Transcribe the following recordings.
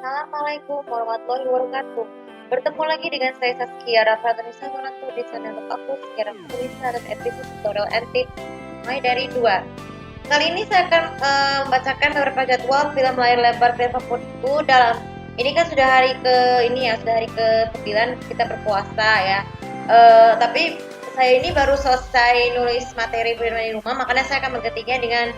Assalamualaikum warahmatullahi wabarakatuh. Bertemu lagi dengan saya Saskia Rafathunisa Monatu di channel aku Saskia Rafathunisa dan episode tutorial antik mulai dari 2. Kali ini saya akan membacakan beberapa jadwal film layar lebar film favoritku dalam ini kan sudah hari ke ini ya, sudah hari ke-9 kita berpuasa ya. Tapi saya ini baru selesai nulis materi film di rumah, makanya saya akan menggantinya dengan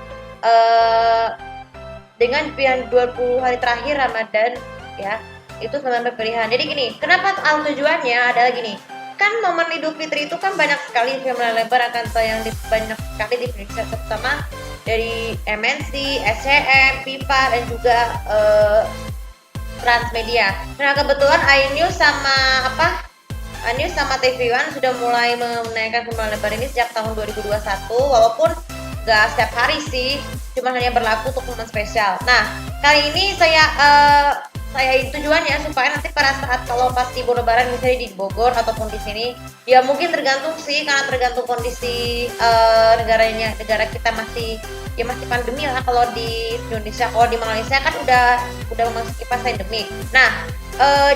pilihan 20 hari terakhir Ramadan ya, itu selama pilihan. Jadi gini, kenapa tujuannya adalah gini, kan momen Idul Fitri itu kan banyak sekali film lebar akan tayang di banyak sekali di Indonesia, terutama dari MNC, SCM, Pipa dan juga Transmedia. Nah kebetulan iNews sama iNews sama TV One sudah mulai menayangkan film lebar ini sejak tahun 2021, walaupun nggak setiap hari sih, cuma hanya berlaku untuk momen spesial. Nah kali ini saya tujuannya supaya nanti pada saat kalau pas libur lebaran misalnya di Bogor ataupun di sini, ya mungkin tergantung sih, karena tergantung kondisi negara kita masih pandemi lah. Kalau di Indonesia, kalau di Malaysia kan udah memasuki fase endemik. Nah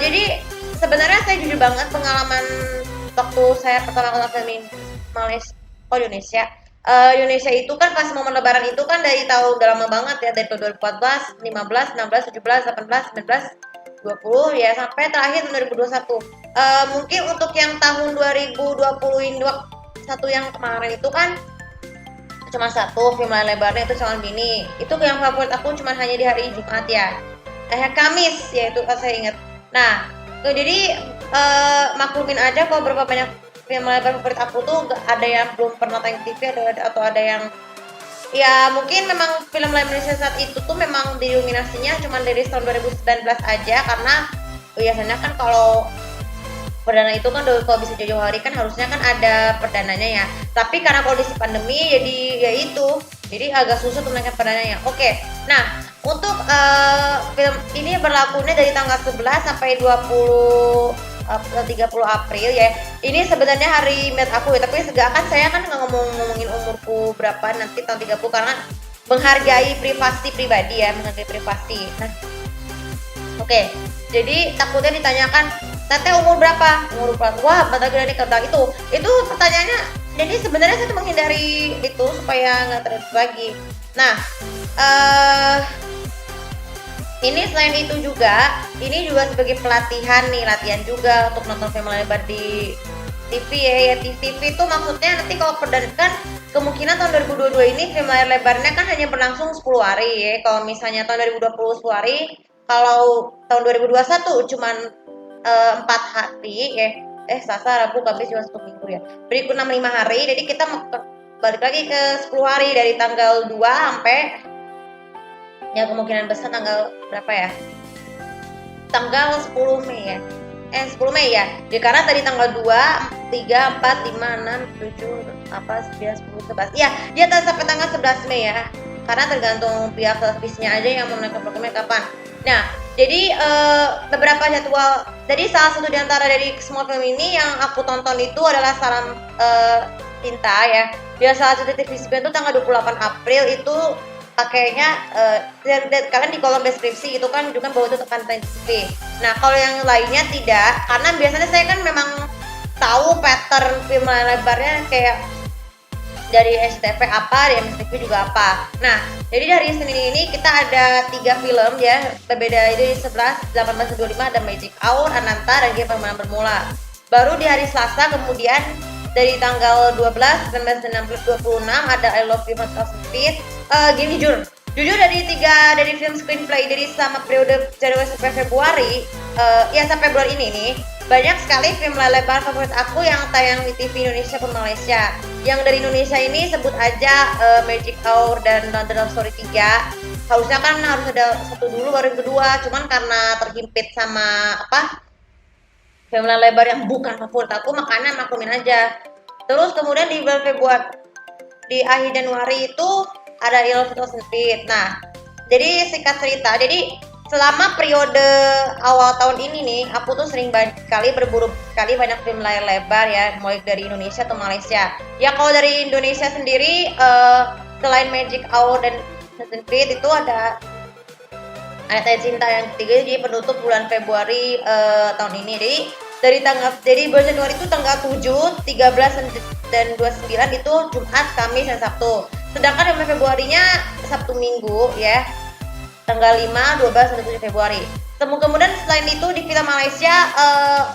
jadi sebenarnya saya jujur banget pengalaman waktu saya pertama kali film Malaysia Indonesia. Indonesia itu kan pas momen lebaran itu kan dari tahun udah lama banget ya, dari tahun 2014, 15, 16, 17, 18, 19, 20 ya sampai terakhir tahun 2021. Mungkin untuk yang tahun 2021 yang kemarin itu kan cuma satu film lebarnya, itu cuma Mini. Itu yang favorit aku cuma hanya di hari Jumat ya. Kamis ya itu saya ingat. Nah, jadi maklumin aja kalau berapa banyak film lebar favorit aku tuh ada yang belum pernah tayang TV atau ada yang ya mungkin memang film live Indonesia saat itu tuh memang didominasinya cuma dari tahun 2019 aja, karena biasanya kan kalau perdana itu kan kalau bisa jauh hari kan harusnya kan ada perdananya ya, tapi karena kondisi pandemi jadi ya itu, jadi agak susah untuk menaikkan perdananya. Oke, nah untuk film ini berlakunya dari tanggal 11 sampai 30 April ya. Ini sebenarnya hari milad aku ya, tapi kan saya kan nggak ngomongin umurku berapa nanti tahun 30 karena menghargai privasi pribadi ya, menghargai privasi. Nah, oke. Jadi takutnya ditanyakan, "Teteh umur berapa?" Umur berapa? Wah, bentar nih tentang itu. Itu pertanyaannya. Jadi sebenarnya saya tuh menghindari itu supaya nggak terus lagi. Nah, ini selain itu juga, ini juga sebagai pelatihan nih, latihan juga untuk nonton film lebar di TV ya. TV itu maksudnya nanti kalau kan kemungkinan tahun 2022 ini film layar lebarnya kan hanya berlangsung 10 hari ya. Kalau misalnya tahun 2020 10 hari, kalau tahun 2021 cuman 4 hari ya. Selasa, Rabu, Kamis, Jumat, Sabtu, Minggu ya. Berikut 65 hari, jadi kita balik lagi ke 10 hari dari tanggal 2 sampai ya kemungkinan besar tanggal berapa ya? Tanggal 10 Mei ya. 10 Mei ya. Jadi karena tadi tanggal 2, 3, 4, 5, 6, 7, 9, 10, 11. Iya, dia sampai tanggal 11 Mei ya. Karena tergantung pihak servisnya aja yang mau menaikkan programnya kapan. Nah, jadi beberapa jadwal. Jadi salah satu di antara dari semua film ini yang aku tonton itu adalah Salam Cinta ya. Dia salah satu TV itu tanggal 28 April itu pakainya dan kalian di kolom deskripsi itu kan juga bahwa itu tekan TV. Nah kalau yang lainnya tidak, karena biasanya saya kan memang tahu pattern film lebarnya kayak dari SCTV apa, dari MTV juga apa. Nah jadi dari Senin ini kita ada 3 film ya berbeda, itu di 11, 18, 25 ada Magic Hour, Ananta dan Game Permainan Bermula. Baru di hari Selasa kemudian dari tanggal 12, 19, 26 ada I Love You Hotel Speed. Gini jujur dari film screenplay dari sama periode Januari sampai Februari ya sampai bulan ini nih, banyak sekali film lebar favorit aku yang tayang di TV Indonesia pun Malaysia. Yang dari Indonesia ini sebut aja Magic Hour dan London Love Story 3. Harusnya kan harus ada satu dulu baru yang kedua, cuman karena terhimpit sama film lebar yang bukan favorit aku, makanya maklumin aja. Terus kemudian di bulan Februari, di akhir Januari itu ada I Love You Speed. Nah, jadi singkat cerita, jadi selama periode awal tahun ini nih, aku tuh sering kali berburu sekali banyak film layar lebar ya, mulai dari Indonesia atau Malaysia. Ya kalau dari Indonesia sendiri, selain Magic Hour dan Speed itu ada Ayat Ayat Cinta yang ketiga jadi penutup bulan Februari tahun ini. Jadi bulan Januari itu tanggal 7, 13 dan 29 itu Jumat, Kamis dan Sabtu. Sedangkan bulan Februarinya Sabtu Minggu ya. Tanggal 5, 12 dan 7 Februari. Kemudian selain itu di film Malaysia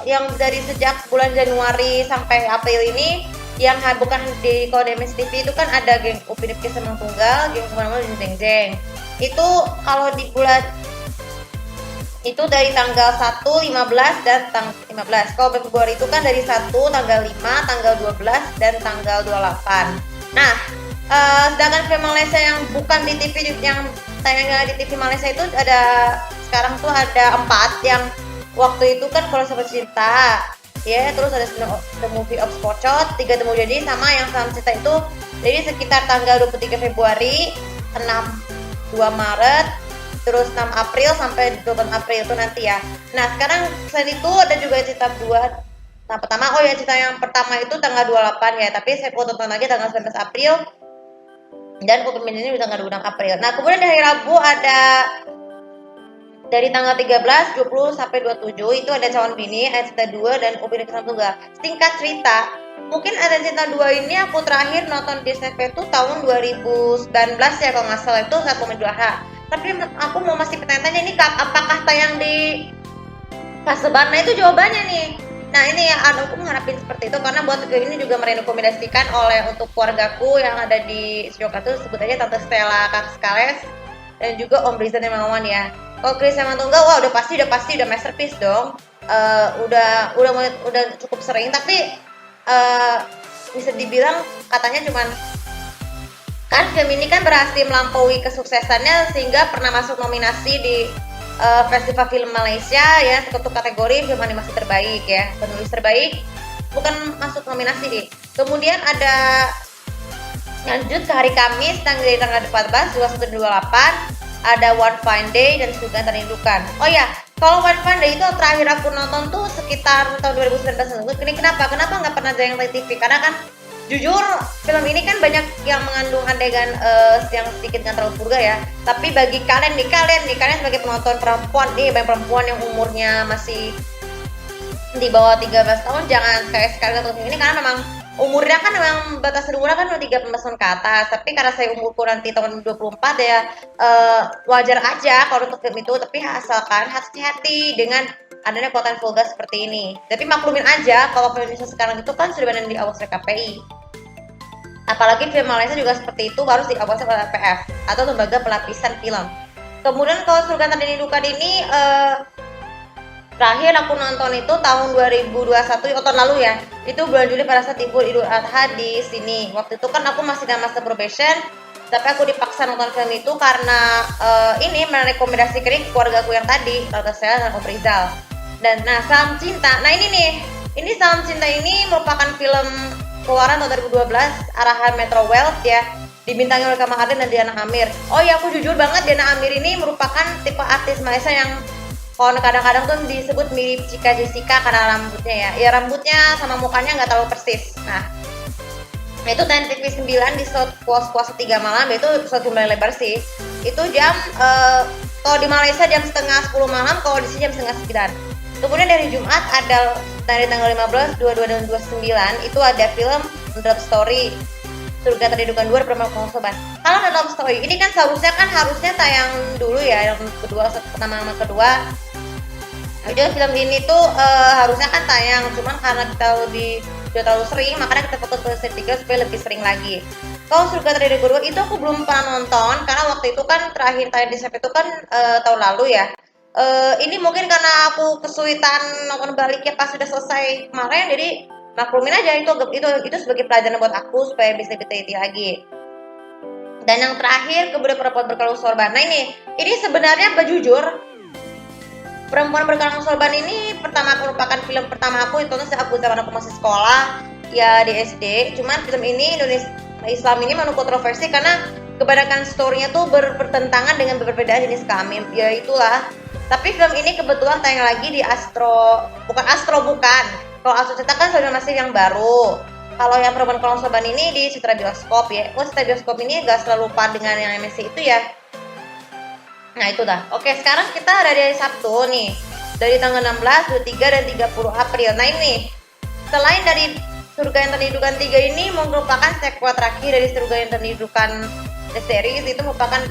yang dari sejak bulan Januari sampai April ini yang bukan di kalau di MSTV itu kan ada geng Upin Ipin Semang Tunggal, geng kemana-mana Jeng Jeng. Itu kalau di bulan itu dari tanggal 1, 15 dan tanggal 15. Kalau Februari itu kan dari 1, tanggal 5, tanggal 12 dan tanggal 28. Nah, sedangkan film Malaysia yang bukan di TV yang tayangnya di TV Malaysia itu ada sekarang tuh ada 4 yang waktu itu kan Kalau Sahabat Cinta ya, terus ada The Movie of Spocot, 3 Temu Jadi sama yang Salam Cinta itu jadi sekitar tanggal 23 Februari, 6 2 Maret, terus 6 April sampai 8 April itu nanti ya. Nah, sekarang selain itu ada juga cerita 2. Nah, pertama cerita yang pertama itu tanggal 28 ya, tapi saya mau tonton lagi tanggal 19 April dan Upin ini di tanggal 26 April. Nah, kemudian di hari Rabu ada dari tanggal 13, 20 sampai 27 itu ada Calon Bini, Ayat Cinta 2 dan Upin Ipin Tunggal. Singkat cerita, mungkin Ayat Cinta 2 ini aku terakhir nonton di SCTV itu tahun 2019 ya kalau nggak salah, itu saat momen Idul Adha. Tapi aku mau masih bertanya-tanya ini apakah tayang di Paseban? Nah itu jawabannya nih. Nah ini ya aku mengharapin seperti itu karena buat gue ini juga merekomendasikan oleh untuk keluargaku yang ada di Yogyakarta, sebut aja Tante Stella, Kak Skales, dan juga Om Rizan Mawan ya. Kalau Chris Semang Tunggal, wah udah pasti udah masterpiece dong. Udah cukup sering, tapi bisa dibilang katanya cuman kan film ini kan berhasil melampaui kesuksesannya sehingga pernah masuk nominasi di Festival Film Malaysia ya, untuk kategori film animasi terbaik ya, penulis terbaik, bukan masuk nominasi deh. Kemudian ada lanjut ke hari Kamis dari tanggal 14, 21, 28 ada One Fine Day dan Surga Terindukan. Oh ya, kalau One Fine Day itu terakhir aku nonton tuh sekitar tahun 2019. Ini kenapa nggak pernah tayang di TV? Karena kan jujur film ini kan banyak yang mengandung adegan yang sedikit nggak terlalu vulgar ya. Tapi bagi kalian sebagai penonton perempuan nih, banyak perempuan yang umurnya masih di bawah 13 tahun jangan sekali-sekali nonton film ini karena memang umurnya kan memang batasan umurnya kan 13 tahun ke atas, tapi karena saya umurku nanti tahun 24 ya wajar aja kalau untuk film itu, tapi asalkan hati-hati dengan adanya konten vulgar seperti ini. Tapi maklumin aja kalau film Indonesia sekarang itu kan sudah di diawas oleh KPI. Apalagi film Malaysia juga seperti itu harus diawasi oleh LPF atau Lembaga Pelapisan Film. Kemudian kalau Surga Terindukan ini terakhir aku nonton itu tahun 2021 tahun lalu ya, itu bulan Juli pada saat libur Idul Adha di sini. Waktu itu kan aku masih dalam masa probation, tapi aku dipaksa nonton film itu karena ini merekomendasikan keluargaku yang tadi, Tante Stella dan Om Rizal. Dan nah Salam Cinta, nah ini Salam Cinta ini merupakan film keluaran tahun 2012 arahan Metro Wealth ya, dibintangi oleh Kamal Arden dan Diana Amir. Oh ya, aku jujur banget, Diana Amir ini merupakan tipe artis Malaysia yang kalau kadang-kadang tuh disebut mirip Cika Jessica karena rambutnya ya rambutnya sama mukanya nggak terlalu persis. Nah itu tayang TV 9 di slot puasa 3 malam, itu slot jumlah lebar sih. Itu jam kalau di Malaysia jam setengah 10 malam, kalau di sini jam setengah 9. Kemudian dari Jumat ada dari tanggal 15, 22 dan 29 itu ada film Love Story, Surga Terindukan 2 Perempuan Sobat. Kalau Love Story ini kan harusnya tayang dulu ya, yang kedua pertama sama kedua. Jadi film ini tuh harusnya kan tayang, cuman karena kita udah terlalu sering, makanya kita fokus ke set 3 supaya lebih sering lagi. Kalau Surga Terindukan 2 itu aku belum pernah nonton karena waktu itu kan terakhir tayang di SCTV itu kan tahun lalu ya. Ini mungkin karena aku kesulitan nonton baliknya pas sudah selesai kemarin, jadi maklumin aja itu sebagai pelajaran buat aku supaya bisa teliti lagi. Dan yang terakhir kemudian Perempuan Berkalung Sorban. Nah ini sebenarnya jujur Perempuan Berkalung Sorban ini merupakan film pertama aku itu saat aku zaman aku masih sekolah ya di SD. Cuman film ini Indonesia Islam ini menurut kontroversi karena kebanyakan story-nya tuh bertentangan dengan perbedaan jenis kelamin. Ya itulah. Tapi film ini kebetulan tayang lagi di bukan. Kalau Astro Cerita kan sudah masih yang baru. Kalau yang Perempuan Berkalung Sorban ini di Citra Bioskop ya. Citra Bioskop ini gak selalu lupa dengan yang MSC itu ya. Nah itu dah. Oke, sekarang kita ada di hari Sabtu nih. Dari tanggal 16, 23, dan 30 April. Nah ini, selain dari Surga yang Ternidukan 3 ini merupakan sequel terakhir dari Surga yang Ternidukan The Series, itu merupakan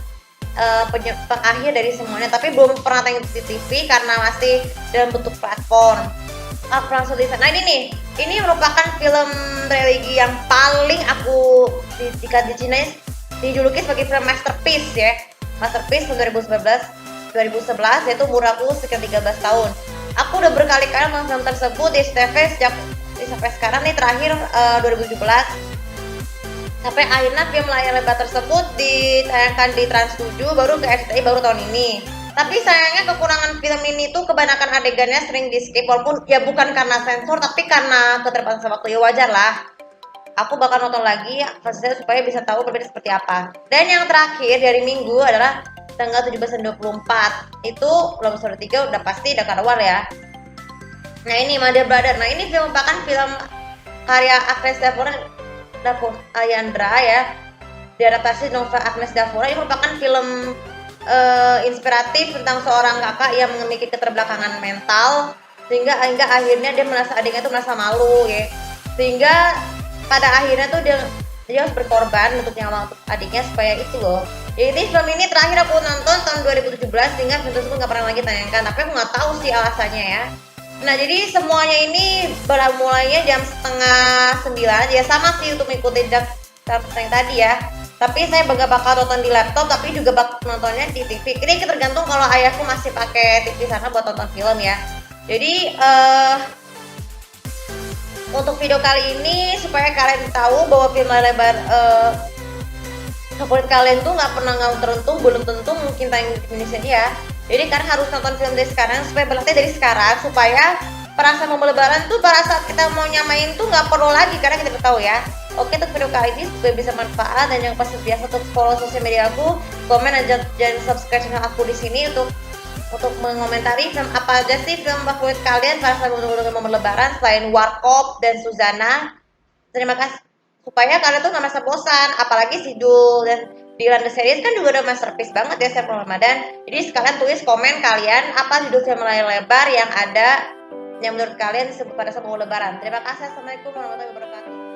pengakhir dari semuanya, tapi belum pernah tayang di TV karena masih dalam bentuk platform. Langsung di sana. Nah ini merupakan film religi yang paling aku di Cina dijuluki sebagai film masterpiece ya. Masterpiece tahun 2011, yaitu umur aku sekitar 13 tahun. Aku udah berkali-kali nonton film tersebut di SCTV sejak sampai sekarang nih, terakhir 2017. Sampai akhirnya film layar lebar tersebut ditayangkan di Trans 7, baru ke RCTI baru tahun ini. Tapi sayangnya kekurangan film ini tuh kebanyakan adegannya sering di skip, walaupun ya bukan karena sensor tapi karena keterbatasan waktu, ya wajar lah. Aku bakal nonton lagi versi supaya bisa tahu berbeda seperti apa. Dan yang terakhir dari minggu adalah tanggal 17 dan 24. Itu Love Story 3 udah pasti udah karuan ya. Nah ini Mother Brother. Nah ini film merupakan film karya Agnes Ayandra ya, diadaptasi novel Agnes Davora. Ini merupakan film inspiratif tentang seorang kakak yang memiliki keterbelakangan mental sehingga akhirnya dia merasa adiknya itu merasa malu ya, sehingga pada akhirnya tuh dia harus berkorban untuk nyawa untuk adiknya supaya itu loh. Jadi film ini terakhir aku nonton tahun 2017, sehingga film tersebut nggak pernah lagi tayangkan, tapi aku nggak tahu sih alasannya ya. Nah jadi semuanya ini mulainya jam setengah 9 ya, sama sih untuk mengikuti jam yang tadi ya. Tapi saya nggak bakal nonton di laptop, tapi juga bakal nontonnya di TV. Ini tergantung kalau ayahku masih pakai TV sana buat nonton film ya. Jadi untuk video kali ini supaya kalian tahu bahwa film lebar favorit kalian tuh nggak pernah teruntung, belum tentu mungkin tayang di Indonesia ya. Jadi kalian harus nonton film dari sekarang supaya berlatih dari sekarang, supaya perasaan momen lebaran tuh pada saat kita mau nyamain tuh nggak perlu lagi karena kita tahu ya. Oke, untuk video kali ini supaya bisa manfaat, dan yang pasti biasa untuk follow sosial media aku, komen aja, dan subscribe channel aku di sini untuk mengomentari film apa aja sih film favorit kalian pada saat momen lebaran selain Warkop dan Suzana. Terima kasih, supaya kalian tuh nggak merasa bosan, apalagi Sidul dan Dylan The Series kan juga udah masterpiece banget ya selama Ramadan. Jadi sekalian tulis komen kalian apa judul film layar lebar yang ada yang menurut kalian pada saat mau lebaran. Terima kasih. Assalamualaikum warahmatullahi wabarakatuh.